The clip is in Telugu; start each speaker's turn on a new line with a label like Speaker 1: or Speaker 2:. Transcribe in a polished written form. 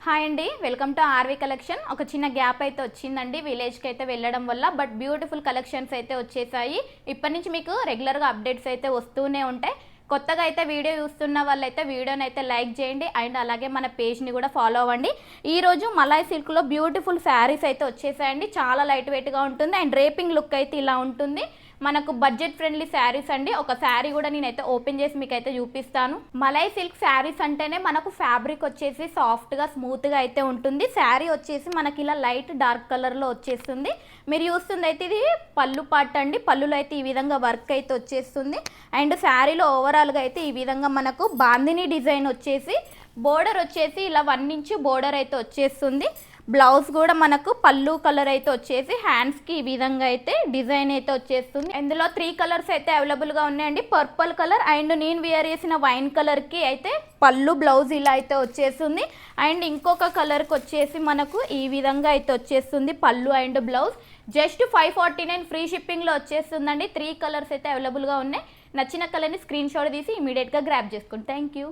Speaker 1: హాయ్ అండి, వెల్కమ్ టు ఆర్వి కలెక్షన్. ఒక చిన్న గ్యాప్ అయితే వచ్చిందండి విలేజ్కి అయితే వెళ్ళడం వల్ల. బట్ బ్యూటిఫుల్ కలెక్షన్స్ అయితే వచ్చేసాయి. ఇప్పటి నుంచి మీకు రెగ్యులర్గా అప్డేట్స్ అయితే వస్తూనే ఉంటాయి. కొత్తగా అయితే వీడియో చూస్తున్న వాళ్ళైతే వీడియోని అయితే లైక్ చేయండి అండ్ అలాగే మన పేజ్ని కూడా ఫాలో అవ్వండి. ఈరోజు మలాయ్ సిల్క్లో బ్యూటిఫుల్ శారీస్ అయితే వచ్చేసాయండి. చాలా లైట్ వెయిట్గా ఉంటుంది అండ్ డ్రేపింగ్ లుక్ అయితే ఇలా ఉంటుంది. మనకు బడ్జెట్ ఫ్రెండ్లీ శారీస్ అండి. ఒక శారీ కూడా నేనైతే ఓపెన్ చేసి మీకు అయితే చూపిస్తాను. మలై సిల్క్ శారీస్ అంటేనే మనకు ఫ్యాబ్రిక్ వచ్చేసి సాఫ్ట్గా స్మూత్గా అయితే ఉంటుంది. శారీ వచ్చేసి మనకి ఇలా లైట్ డార్క్ కలర్లో వచ్చేస్తుంది. మీరు చూస్తుంది అయితే ఇది పళ్ళు పార్ట్ అండి. పళ్ళులో అయితే ఈ విధంగా వర్క్ అయితే వచ్చేస్తుంది అండ్ శారీలో ఓవరాల్గా అయితే ఈ విధంగా మనకు బాందిని డిజైన్ వచ్చేసి బోర్డర్ వచ్చేసి ఇలా 1 ఇంచ్ బోర్డర్ అయితే వచ్చేస్తుంది. బ్లౌజ్ కూడా మనకు పళ్ళు కలర్ అయితే వచ్చేసి హ్యాండ్స్కి ఈ విధంగా అయితే డిజైన్ అయితే వచ్చేస్తుంది. ఇందులో 3 కలర్స్ అయితే అవైలబుల్గా ఉన్నాయండి. పర్పుల్ కలర్ అండ్ నేను వేర్ చేసిన వైన్ కలర్కి అయితే పళ్ళు బ్లౌజ్ ఇలా అయితే వచ్చేస్తుంది అండ్ ఇంకొక కలర్కి వచ్చేసి మనకు ఈ విధంగా అయితే వచ్చేస్తుంది పళ్ళు అండ్ బ్లౌజ్. జస్ట్ 549 ఫ్రీ షిప్పింగ్లో వచ్చేస్తుందండి. 3 కలర్స్ అయితే అవైలబుల్గా ఉన్నాయి. నచ్చిన కలర్ని స్క్రీన్ షాట్ తీసి ఇమీడియట్గా గ్రాప్ చేసుకోండి. Thank you.